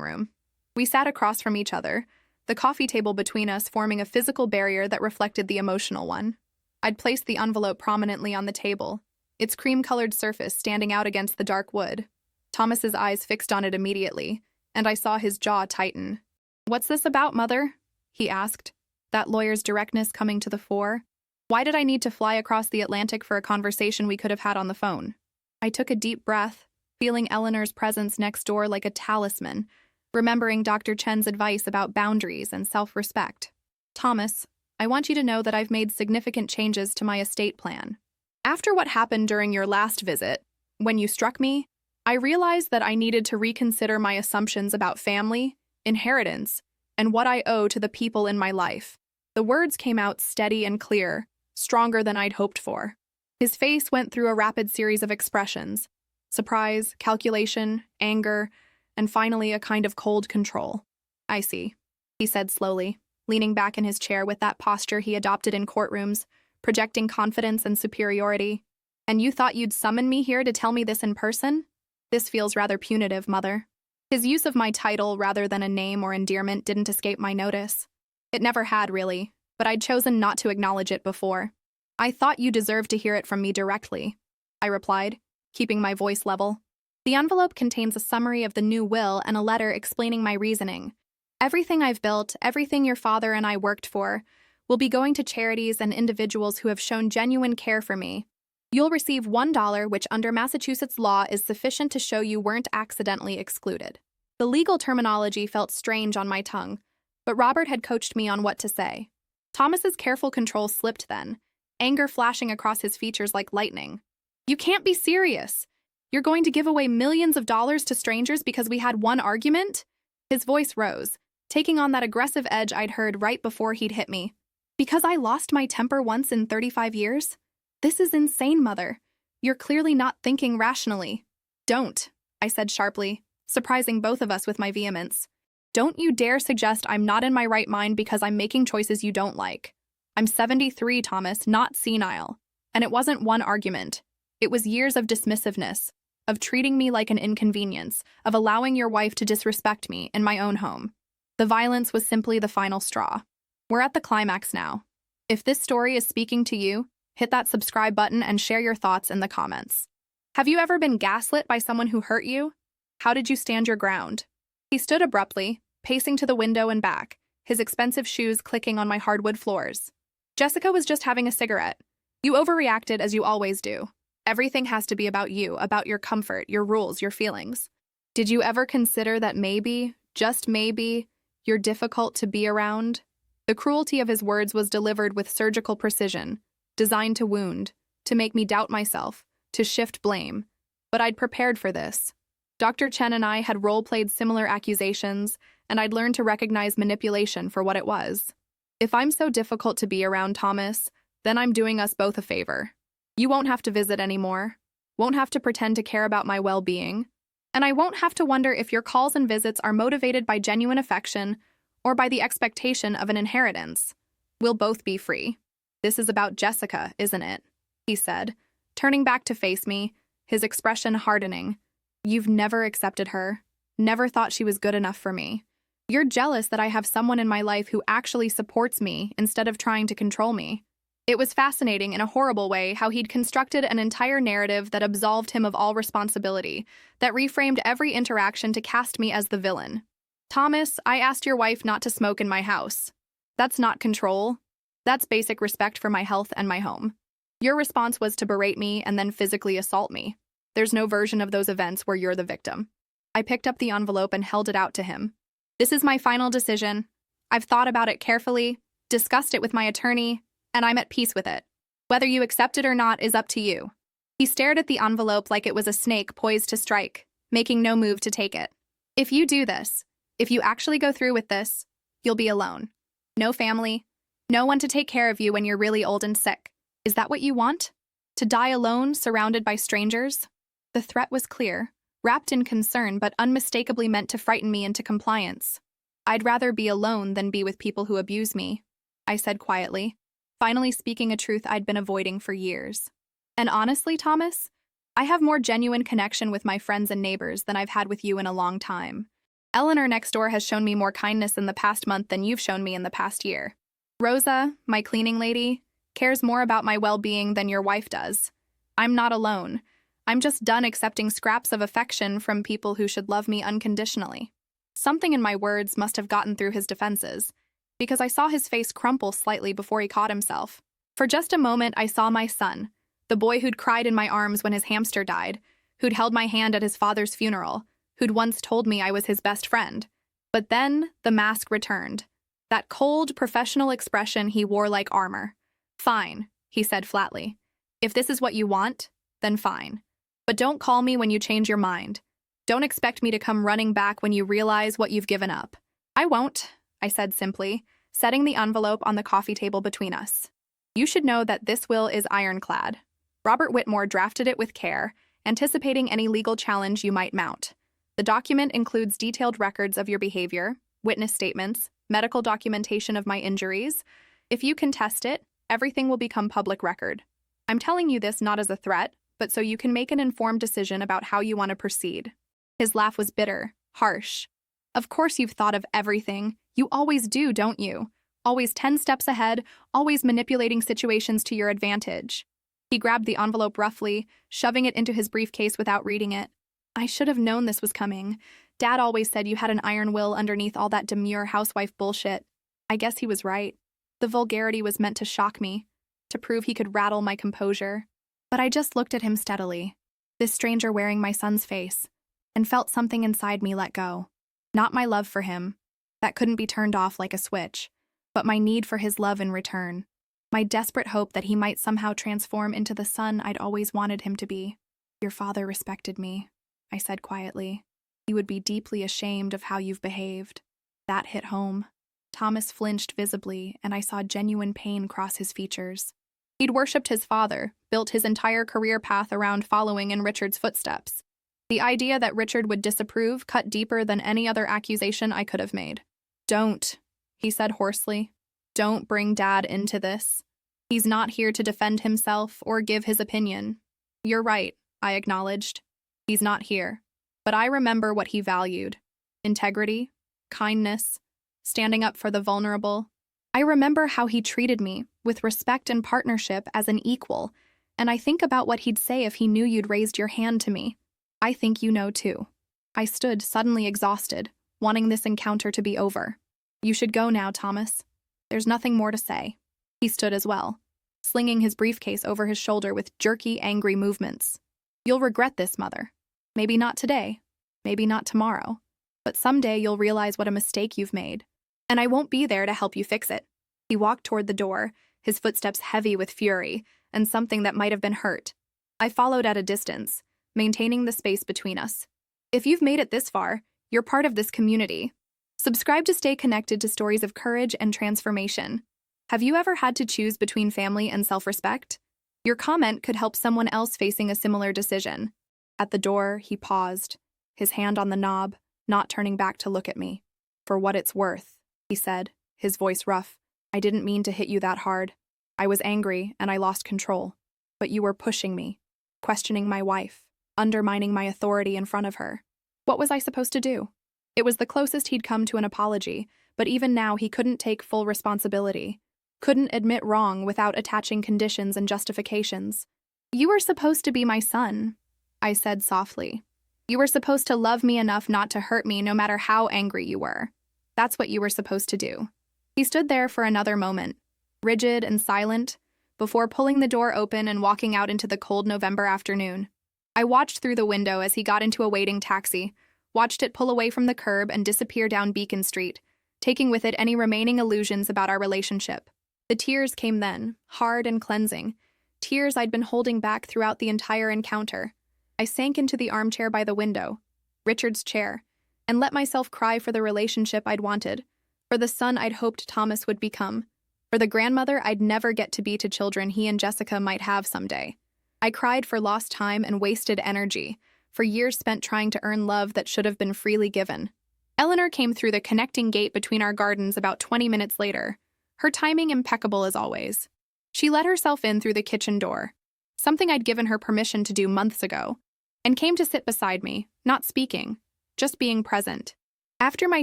room. We sat across from each other, the coffee table between us forming a physical barrier that reflected the emotional one. I'd placed the envelope prominently on the table, its cream-colored surface standing out against the dark wood. Thomas's eyes fixed on it immediately, and I saw his jaw tighten. "What's this about, Mother?" he asked, that lawyer's directness coming to the fore. Why did I need to fly across the Atlantic for a conversation we could have had on the phone? I took a deep breath, feeling Eleanor's presence next door like a talisman, remembering Dr. Chen's advice about boundaries and self-respect. "Thomas, I want you to know that I've made significant changes to my estate plan. After what happened during your last visit, when you struck me, I realized that I needed to reconsider my assumptions about family, inheritance, and what I owe to the people in my life." The words came out steady and clear, stronger than I'd hoped for. His face went through a rapid series of expressions: surprise, calculation, anger, and finally a kind of cold control. "I see," he said slowly, leaning back in his chair with that posture he adopted in courtrooms, projecting confidence and superiority. "And you thought you'd summon me here to tell me this in person? This feels rather punitive, Mother." His use of my title rather than a name or endearment didn't escape my notice. It never had, really, but I'd chosen not to acknowledge it before. "I thought you deserved to hear it from me directly," I replied, keeping my voice level. "The envelope contains a summary of the new will and a letter explaining my reasoning. Everything I've built, everything your father and I worked for, will be going to charities and individuals who have shown genuine care for me. You'll receive $1, which under Massachusetts law is sufficient to show you weren't accidentally excluded." The legal terminology felt strange on my tongue, but Robert had coached me on what to say. Thomas's careful control slipped then, anger flashing across his features like lightning. "You can't be serious. You're going to give away millions of dollars to strangers because we had one argument?" His voice rose, taking on that aggressive edge I'd heard right before he'd hit me. "Because I lost my temper once in 35 years? This is insane, Mother. You're clearly not thinking rationally." "Don't," I said sharply, surprising both of us with my vehemence. "Don't you dare suggest I'm not in my right mind because I'm making choices you don't like. I'm 73, Thomas, not senile. And it wasn't one argument. It was years of dismissiveness, of treating me like an inconvenience, of allowing your wife to disrespect me in my own home. The violence was simply the final straw. We're at the climax now. If this story is speaking to you, hit that subscribe button and share your thoughts in the comments. Have you ever been gaslit by someone who hurt you? How did you stand your ground?" He stood abruptly, pacing to the window and back, his expensive shoes clicking on my hardwood floors. "Jessica was just having a cigarette. You overreacted as you always do. Everything has to be about you, about your comfort, your rules, your feelings. Did you ever consider that maybe, just maybe, you're difficult to be around?" The cruelty of his words was delivered with surgical precision, designed to wound, to make me doubt myself, to shift blame. But I'd prepared for this. Dr. Chen and I had role-played similar accusations, and I'd learned to recognize manipulation for what it was. If I'm so difficult to be around, Thomas, then I'm doing us both a favor. You won't have to visit anymore, won't have to pretend to care about my well-being, and I won't have to wonder if your calls and visits are motivated by genuine affection or by the expectation of an inheritance. We'll both be free. This is about Jessica, isn't it?" he said, turning back to face me, his expression hardening. "You've never accepted her, never thought she was good enough for me. You're jealous that I have someone in my life who actually supports me instead of trying to control me." It was fascinating in a horrible way how he'd constructed an entire narrative that absolved him of all responsibility, that reframed every interaction to cast me as the villain. Thomas, I asked your wife not to smoke in my house. That's not control. That's basic respect for my health and my home. Your response was to berate me and then physically assault me. There's no version of those events where you're the victim. I picked up the envelope and held it out to him. This is my final decision. I've thought about it carefully, discussed it with my attorney, and I'm at peace with it. Whether you accept it or not is up to you. He stared at the envelope like it was a snake poised to strike, making no move to take it. If you do this, if you actually go through with this, you'll be alone. No family, no one to take care of you when you're really old and sick. Is that what you want? To die alone, surrounded by strangers? The threat was clear, wrapped in concern but unmistakably meant to frighten me into compliance. I'd rather be alone than be with people who abuse me, I said quietly, finally speaking a truth I'd been avoiding for years. And honestly, Thomas, I have more genuine connection with my friends and neighbors than I've had with you in a long time. Eleanor next door has shown me more kindness in the past month than you've shown me in the past year. Rosa, my cleaning lady, cares more about my well-being than your wife does. I'm not alone. I'm just done accepting scraps of affection from people who should love me unconditionally. Something in my words must have gotten through his defenses, because I saw his face crumple slightly before he caught himself. For just a moment, I saw my son, the boy who'd cried in my arms when his hamster died, who'd held my hand at his father's funeral, who'd once told me I was his best friend. But then the mask returned. That cold, professional expression he wore like armor. Fine, he said flatly. If this is what you want, then fine. But don't call me when you change your mind. Don't expect me to come running back when you realize what you've given up. I won't, I said simply, setting the envelope on the coffee table between us. You should know that this will is ironclad. Robert Whitmore drafted it with care, anticipating any legal challenge you might mount. The document includes detailed records of your behavior, witness statements, medical documentation of my injuries. If you contest it, everything will become public record. I'm telling you this not as a threat, but so you can make an informed decision about how you want to proceed. His laugh was bitter, harsh. Of course you've thought of everything. You always do, don't you? Always 10 steps ahead, always manipulating situations to your advantage. He grabbed the envelope roughly, shoving it into his briefcase without reading it. I should have known this was coming. Dad always said you had an iron will underneath all that demure housewife bullshit. I guess he was right. The vulgarity was meant to shock me, to prove he could rattle my composure. But I just looked at him steadily, this stranger wearing my son's face, and felt something inside me let go. Not my love for him, that couldn't be turned off like a switch, but my need for his love in return. My desperate hope that he might somehow transform into the son I'd always wanted him to be. Your father respected me, I said quietly. He would be deeply ashamed of how you've behaved. That hit home. Thomas flinched visibly, and I saw genuine pain cross his features. He'd worshipped his father, built his entire career path around following in Richard's footsteps. The idea that Richard would disapprove cut deeper than any other accusation I could have made. Don't, he said hoarsely. Don't bring Dad into this. He's not here to defend himself or give his opinion. You're right, I acknowledged. He's not here. But I remember what he valued. Integrity, kindness, standing up for the vulnerable. I remember how he treated me, with respect and partnership as an equal, and I think about what he'd say if he knew you'd raised your hand to me. I think you know too. I stood suddenly exhausted, wanting this encounter to be over. You should go now, Thomas. There's nothing more to say. He stood as well, slinging his briefcase over his shoulder with jerky, angry movements. You'll regret this, Mother. Maybe not today, maybe not tomorrow, but someday you'll realize what a mistake you've made, and I won't be there to help you fix it. He walked toward the door, his footsteps heavy with fury and something that might have been hurt. I followed at a distance, maintaining the space between us. If you've made it this far, you're part of this community. Subscribe to stay connected to stories of courage and transformation. Have you ever had to choose between family and self-respect? Your comment could help someone else facing a similar decision. At the door, he paused, his hand on the knob, not turning back to look at me. For what it's worth, he said, his voice rough. I didn't mean to hit you that hard. I was angry and I lost control. But you were pushing me, questioning my wife, undermining my authority in front of her. What was I supposed to do? It was the closest he'd come to an apology, but even now he couldn't take full responsibility. Couldn't admit wrong without attaching conditions and justifications. You were supposed to be my son, I said softly. You were supposed to love me enough not to hurt me no matter how angry you were. That's what you were supposed to do." He stood there for another moment, rigid and silent, before pulling the door open and walking out into the cold November afternoon. I watched through the window as he got into a waiting taxi, watched it pull away from the curb and disappear down Beacon Street, taking with it any remaining illusions about our relationship. The tears came then, hard and cleansing, tears I'd been holding back throughout the entire encounter. I sank into the armchair by the window, Richard's chair, and let myself cry for the relationship I'd wanted, for the son I'd hoped Thomas would become, for the grandmother I'd never get to be to children he and Jessica might have someday. I cried for lost time and wasted energy, for years spent trying to earn love that should have been freely given. Eleanor came through the connecting gate between our gardens about 20 minutes later, her timing impeccable as always. She let herself in through the kitchen door, something I'd given her permission to do months ago, and came to sit beside me, not speaking, just being present. After my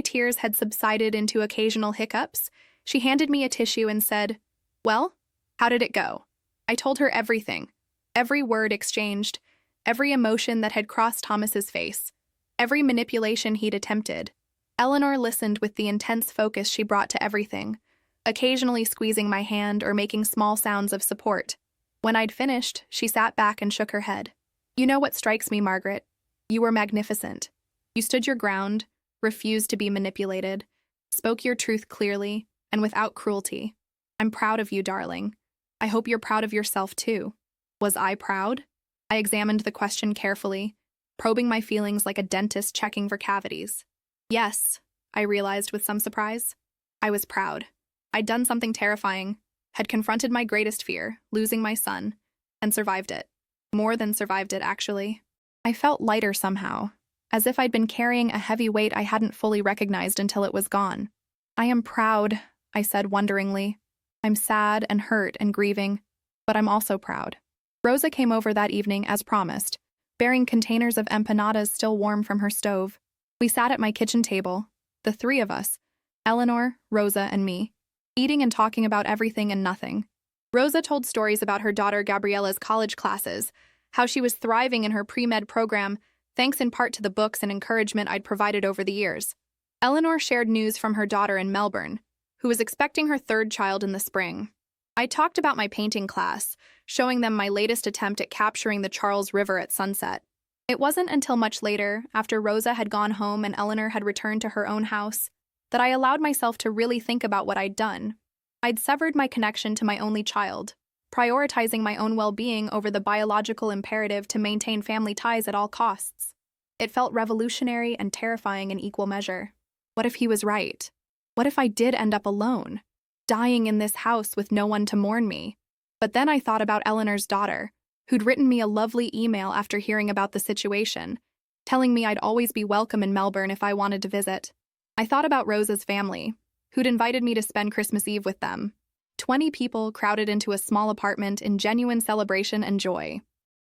tears had subsided into occasional hiccups, she handed me a tissue and said, "Well, how did it go?" I told her everything, every word exchanged, every emotion that had crossed Thomas's face, every manipulation he'd attempted. Eleanor listened with the intense focus she brought to everything, occasionally squeezing my hand or making small sounds of support. When I'd finished, she sat back and shook her head. "You know what strikes me, Margaret? You were magnificent. You stood your ground, refused to be manipulated, spoke your truth clearly and without cruelty. I'm proud of you, darling. I hope you're proud of yourself, too." Was I proud? I examined the question carefully, probing my feelings like a dentist checking for cavities. Yes, I realized with some surprise. I was proud. I'd done something terrifying, had confronted my greatest fear, losing my son, and survived it. More than survived it, actually. I felt lighter somehow, as if I'd been carrying a heavy weight I hadn't fully recognized until it was gone. "I am proud," I said wonderingly. "I'm sad and hurt and grieving, but I'm also proud." Rosa came over that evening as promised, bearing containers of empanadas still warm from her stove. We sat at my kitchen table, the three of us, Eleanor, Rosa, and me, eating and talking about everything and nothing. Rosa told stories about her daughter Gabriella's college classes, how she was thriving in her pre-med program, thanks in part to the books and encouragement I'd provided over the years. Eleanor shared news from her daughter in Melbourne, who was expecting her third child in the spring. I talked about my painting class, showing them my latest attempt at capturing the Charles River at sunset. It wasn't until much later, after Rosa had gone home and Eleanor had returned to her own house, that I allowed myself to really think about what I'd done. I'd severed my connection to my only child, prioritizing my own well-being over the biological imperative to maintain family ties at all costs. It felt revolutionary and terrifying in equal measure. What if he was right? What if I did end up alone, dying in this house with no one to mourn me? But then I thought about Eleanor's daughter, who'd written me a lovely email after hearing about the situation, telling me I'd always be welcome in Melbourne if I wanted to visit. I thought about Rosa's family, who'd invited me to spend Christmas Eve with them. 20 people crowded into a small apartment in genuine celebration and joy.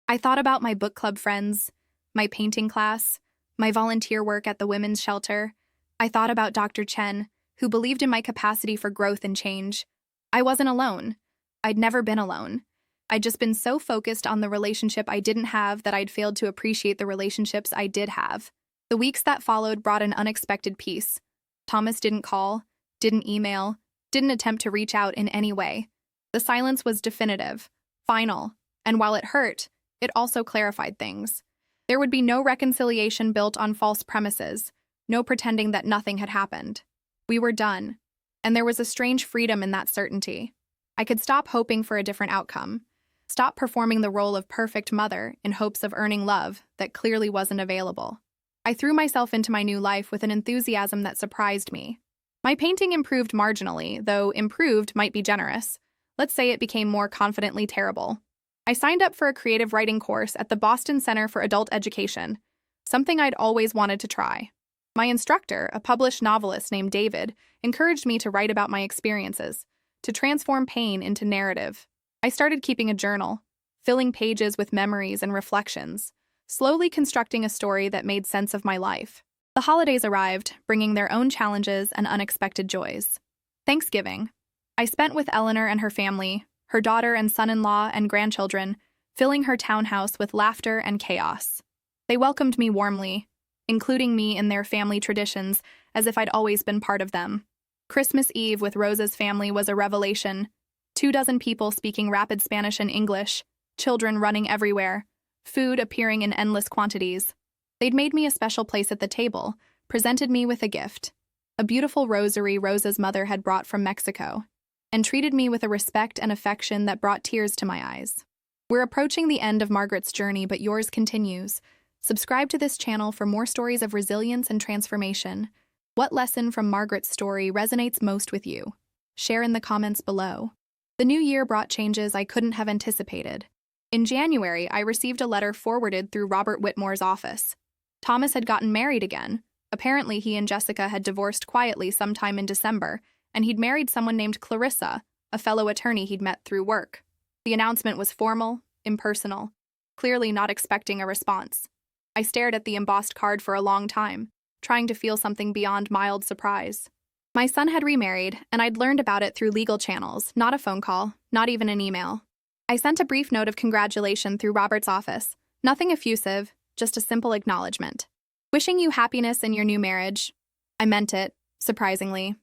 I thought about my book club friends, my painting class, my volunteer work at the women's shelter. I thought about Dr. Chen, who believed in my capacity for growth and change. I wasn't alone. I'd never been alone. I'd just been so focused on the relationship I didn't have that I'd failed to appreciate the relationships I did have. The weeks that followed brought an unexpected peace. Thomas didn't call, didn't email, didn't attempt to reach out in any way. The silence was definitive, final, and while it hurt, it also clarified things. There would be no reconciliation built on false premises, no pretending that nothing had happened. We were done, and there was a strange freedom in that certainty. I could stop hoping for a different outcome, stop performing the role of perfect mother in hopes of earning love that clearly wasn't available. I threw myself into my new life with an enthusiasm that surprised me. My painting improved marginally, though improved might be generous. Let's say it became more confidently terrible. I signed up for a creative writing course at the Boston Center for Adult Education, something I'd always wanted to try. My instructor, a published novelist named David, encouraged me to write about my experiences, to transform pain into narrative. I started keeping a journal, filling pages with memories and reflections, slowly constructing a story that made sense of my life. The holidays arrived, bringing their own challenges and unexpected joys. Thanksgiving. I spent with Eleanor and her family, her daughter and son-in-law and grandchildren, filling her townhouse with laughter and chaos. They welcomed me warmly, including me in their family traditions as if I'd always been part of them. Christmas Eve with Rosa's family was a revelation. 24 people speaking rapid Spanish and English, children running everywhere, food appearing in endless quantities. They'd made me a special place at the table, presented me with a gift, a beautiful rosary Rosa's mother had brought from Mexico, and treated me with a respect and affection that brought tears to my eyes. We're approaching the end of Margaret's journey, but yours continues. Subscribe to this channel for more stories of resilience and transformation. What lesson from Margaret's story resonates most with you? Share in the comments below. The new year brought changes I couldn't have anticipated. In January, I received a letter forwarded through Robert Whitmore's office. Thomas had gotten married again. Apparently, he and Jessica had divorced quietly sometime in December, and he'd married someone named Clarissa, a fellow attorney he'd met through work. The announcement was formal, impersonal, clearly not expecting a response. I stared at the embossed card for a long time, trying to feel something beyond mild surprise. My son had remarried, and I'd learned about it through legal channels, not a phone call, not even an email. I sent a brief note of congratulation through Robert's office. Nothing effusive, just a simple acknowledgement. Wishing you happiness in your new marriage. I meant it, surprisingly.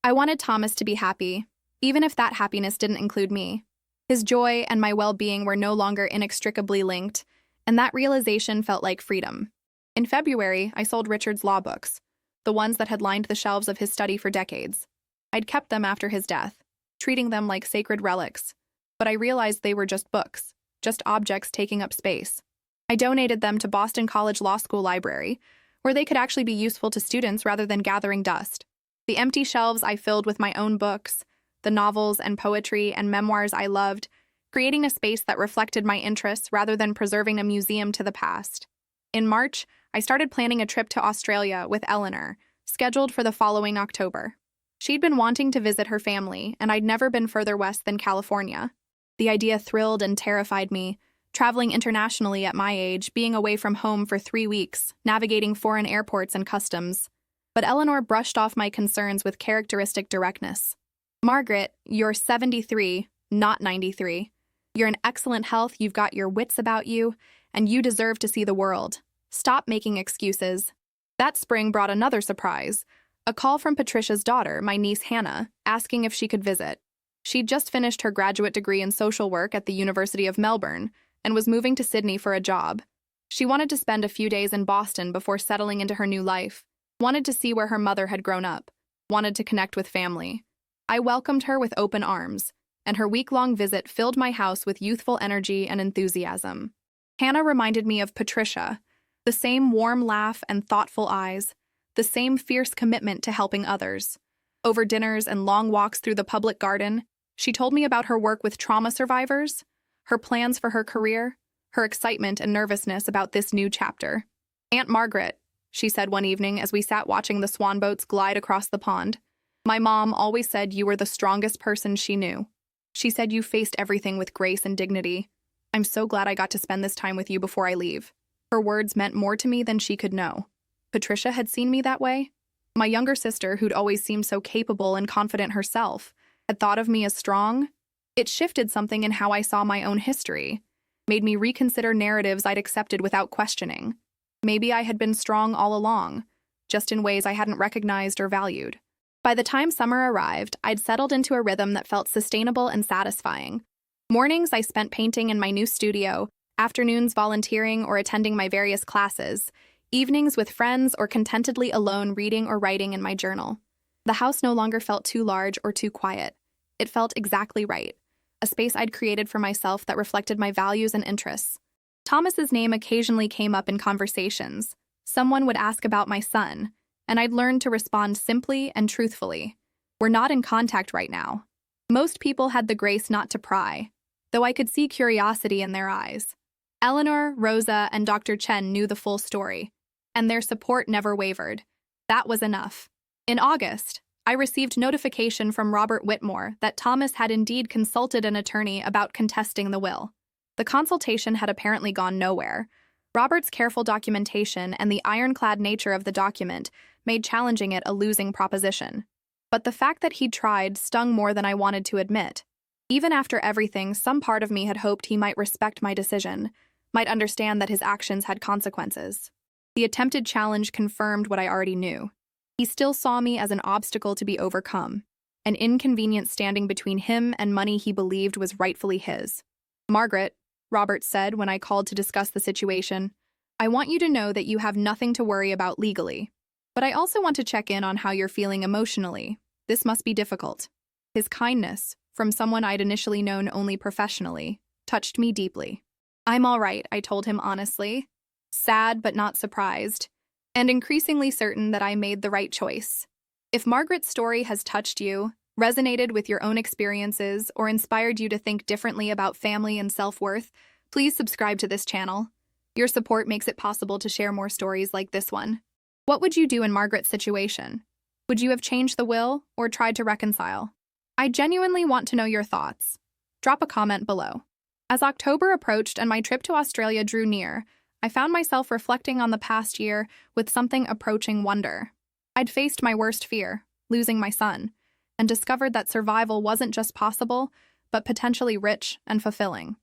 I wanted Thomas to be happy, even if that happiness didn't include me. His joy and my well-being were no longer inextricably linked, and that realization felt like freedom. In February, I sold Richard's law books, the ones that had lined the shelves of his study for decades. I'd kept them after his death, treating them like sacred relics, but I realized they were just books, just objects taking up space. I donated them to Boston College Law School Library, where they could actually be useful to students rather than gathering dust. The empty shelves I filled with my own books, the novels and poetry and memoirs I loved, creating a space that reflected my interests rather than preserving a museum to the past. In March, I started planning a trip to Australia with Eleanor, scheduled for the following October. She'd been wanting to visit her family, and I'd never been further west than California. The idea thrilled and terrified me, traveling internationally at my age, being away from home for 3 weeks, navigating foreign airports and customs. But Eleanor brushed off my concerns with characteristic directness. Margaret, you're 73, not 93. You're in excellent health, you've got your wits about you, and you deserve to see the world. Stop making excuses. That spring brought another surprise. A call from Patricia's daughter, my niece Hannah, asking if she could visit. She'd just finished her graduate degree in social work at the University of Melbourne and was moving to Sydney for a job. She wanted to spend a few days in Boston before settling into her new life, wanted to see where her mother had grown up, wanted to connect with family. I welcomed her with open arms, and her week-long visit filled my house with youthful energy and enthusiasm. Hannah reminded me of Patricia, the same warm laugh and thoughtful eyes, the same fierce commitment to helping others. Over dinners and long walks through the public garden, she told me about her work with trauma survivors, her plans for her career, her excitement and nervousness about this new chapter. "Aunt Margaret," she said one evening as we sat watching the swan boats glide across the pond, "my mom always said you were the strongest person she knew. She said you faced everything with grace and dignity. I'm so glad I got to spend this time with you before I leave." Her words meant more to me than she could know. Patricia had seen me that way. My younger sister, who'd always seemed so capable and confident herself, had thought of me as strong. It shifted something in how I saw my own history, made me reconsider narratives I'd accepted without questioning. Maybe I had been strong all along, just in ways I hadn't recognized or valued. By the time summer arrived, I'd settled into a rhythm that felt sustainable and satisfying. Mornings I spent painting in my new studio, afternoons volunteering or attending my various classes, evenings with friends or contentedly alone reading or writing in my journal. The house no longer felt too large or too quiet. It felt exactly right, a space I'd created for myself that reflected my values and interests. Thomas's name occasionally came up in conversations. Someone would ask about my son, and I'd learned to respond simply and truthfully. "We're not in contact right now." Most people had the grace not to pry, though I could see curiosity in their eyes. Eleanor, Rosa, and Dr. Chen knew the full story, and their support never wavered. That was enough. In August, I received notification from Robert Whitmore that Thomas had indeed consulted an attorney about contesting the will. The consultation had apparently gone nowhere. Robert's careful documentation and the ironclad nature of the document made challenging it a losing proposition. But the fact that he'd tried stung more than I wanted to admit. Even after everything, some part of me had hoped he might respect my decision, might understand that his actions had consequences. The attempted challenge confirmed what I already knew. He still saw me as an obstacle to be overcome, an inconvenience standing between him and money he believed was rightfully his. "Margaret," Robert said when I called to discuss the situation, "I want you to know that you have nothing to worry about legally. But I also want to check in on how you're feeling emotionally. This must be difficult." His kindness, from someone I'd initially known only professionally, touched me deeply. "I'm all right," I told him honestly, sad but not surprised, and increasingly certain that I made the right choice. If Margaret's story has touched you, resonated with your own experiences, or inspired you to think differently about family and self-worth, please subscribe to this channel. Your support makes it possible to share more stories like this one. What would you do in Margaret's situation? Would you have changed the will or tried to reconcile? I genuinely want to know your thoughts. Drop a comment below. As October approached and my trip to Australia drew near, I found myself reflecting on the past year with something approaching wonder. I'd faced my worst fear, losing my son, and discovered that survival wasn't just possible, but potentially rich and fulfilling.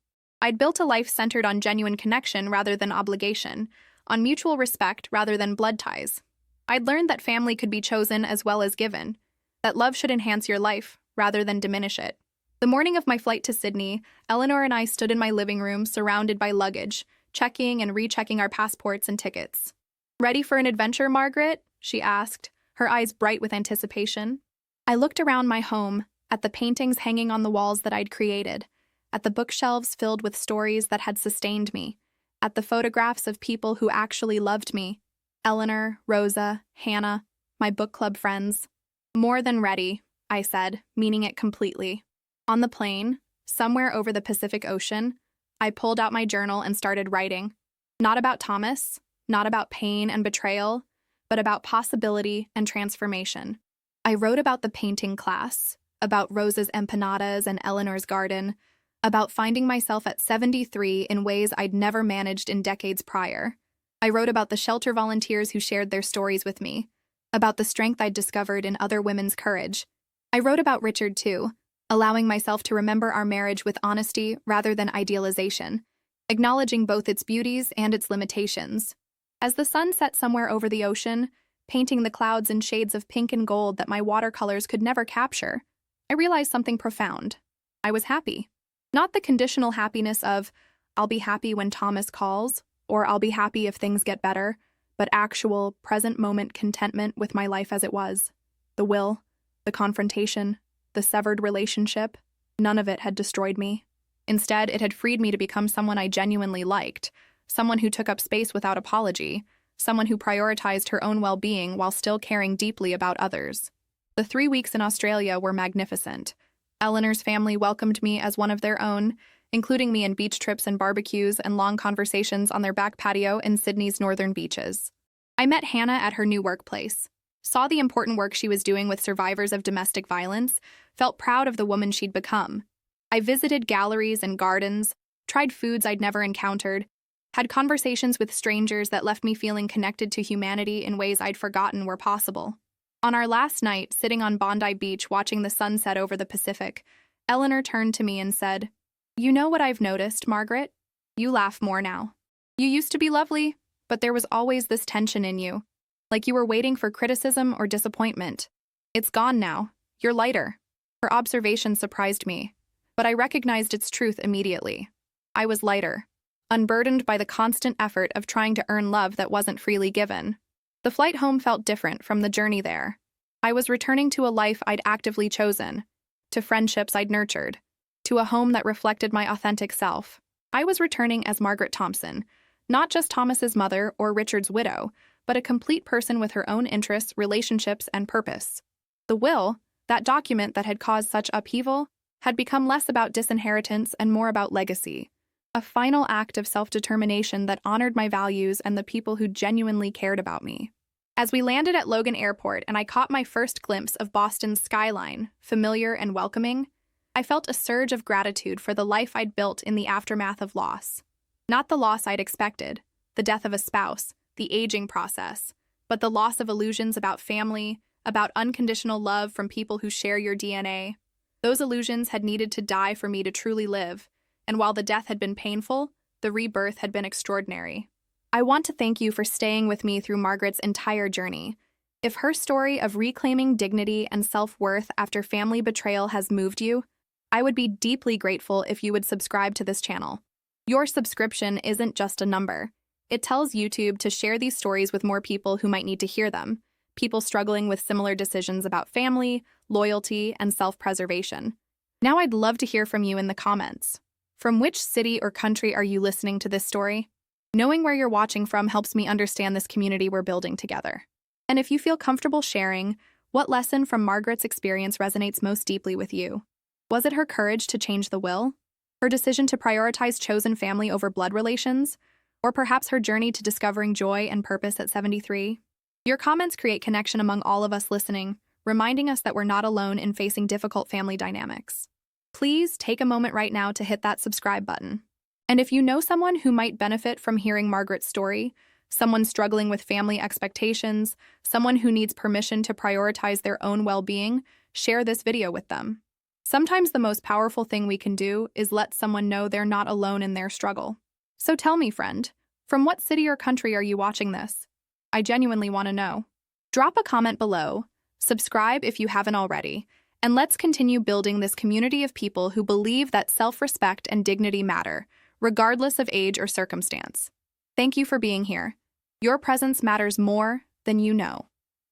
I'd built a life centered on genuine connection rather than obligation, on mutual respect rather than blood ties. I'd learned that family could be chosen as well as given, that love should enhance your life rather than diminish it. The morning of my flight to Sydney, Eleanor and I stood in my living room surrounded by luggage, checking and rechecking our passports and tickets. "Ready for an adventure, Margaret?" she asked, her eyes bright with anticipation. I looked around my home, at the paintings hanging on the walls that I'd created, at the bookshelves filled with stories that had sustained me, at the photographs of people who actually loved me, Eleanor, Rosa, Hannah, my book club friends. "More than ready," I said, meaning it completely. On the plane, somewhere over the Pacific Ocean, I pulled out my journal and started writing. Not about Thomas, not about pain and betrayal, but about possibility and transformation. I wrote about the painting class, about Rosa's empanadas and Eleanor's garden, about finding myself at 73 in ways I'd never managed in decades prior. I wrote about the shelter volunteers who shared their stories with me, about the strength I'd discovered in other women's courage. I wrote about Richard, too, allowing myself to remember our marriage with honesty rather than idealization, acknowledging both its beauties and its limitations. As the sun set somewhere over the ocean, painting the clouds in shades of pink and gold that my watercolors could never capture, I realized something profound. I was happy. Not the conditional happiness of, "I'll be happy when Thomas calls," or "I'll be happy if things get better," but actual, present-moment contentment with my life as it was. The will, the confrontation, the severed relationship, none of it had destroyed me. Instead, it had freed me to become someone I genuinely liked, someone who took up space without apology, someone who prioritized her own well-being while still caring deeply about others. The 3 weeks in Australia were magnificent. Eleanor's family welcomed me as one of their own, including me in beach trips and barbecues and long conversations on their back patio in Sydney's northern beaches. I met Hannah at her new workplace, saw the important work she was doing with survivors of domestic violence, felt proud of the woman she'd become. I visited galleries and gardens, tried foods I'd never encountered, had conversations with strangers that left me feeling connected to humanity in ways I'd forgotten were possible. On our last night, sitting on Bondi Beach watching the sunset over the Pacific, Eleanor turned to me and said, "You know what I've noticed, Margaret? You laugh more now. You used to be lovely, but there was always this tension in you, like you were waiting for criticism or disappointment. It's gone now. You're lighter." Her observation surprised me, but I recognized its truth immediately. I was lighter, unburdened by the constant effort of trying to earn love that wasn't freely given. The flight home felt different from the journey there. I was returning to a life I'd actively chosen, to friendships I'd nurtured, to a home that reflected my authentic self. I was returning as Margaret Thompson, not just Thomas's mother or Richard's widow, but a complete person with her own interests, relationships, and purpose. The will, that document that had caused such upheaval, had become less about disinheritance and more about legacy, a final act of self-determination that honored my values and the people who genuinely cared about me. As we landed at Logan Airport and I caught my first glimpse of Boston's skyline, familiar and welcoming, I felt a surge of gratitude for the life I'd built in the aftermath of loss. Not the loss I'd expected, the death of a spouse, the aging process, but the loss of illusions about family, about unconditional love from people who share your DNA. Those illusions had needed to die for me to truly live, and while the death had been painful, the rebirth had been extraordinary. I want to thank you for staying with me through Margaret's entire journey. If her story of reclaiming dignity and self-worth after family betrayal has moved you, I would be deeply grateful if you would subscribe to this channel. Your subscription isn't just a number. It tells YouTube to share these stories with more people who might need to hear them, people struggling with similar decisions about family, loyalty, and self-preservation. Now I'd love to hear from you in the comments. From which city or country are you listening to this story? Knowing where you're watching from helps me understand this community we're building together. And if you feel comfortable sharing, what lesson from Margaret's experience resonates most deeply with you? Was it her courage to change the will? Her decision to prioritize chosen family over blood relations? Or perhaps her journey to discovering joy and purpose at 73? Your comments create connection among all of us listening, reminding us that we're not alone in facing difficult family dynamics. Please take a moment right now to hit that subscribe button. And if you know someone who might benefit from hearing Margaret's story, someone struggling with family expectations, someone who needs permission to prioritize their own well-being, share this video with them. Sometimes the most powerful thing we can do is let someone know they're not alone in their struggle. So tell me, friend, from what city or country are you watching this? I genuinely want to know. Drop a comment below, subscribe if you haven't already, and let's continue building this community of people who believe that self-respect and dignity matter, regardless of age or circumstance. Thank you for being here. Your presence matters more than you know.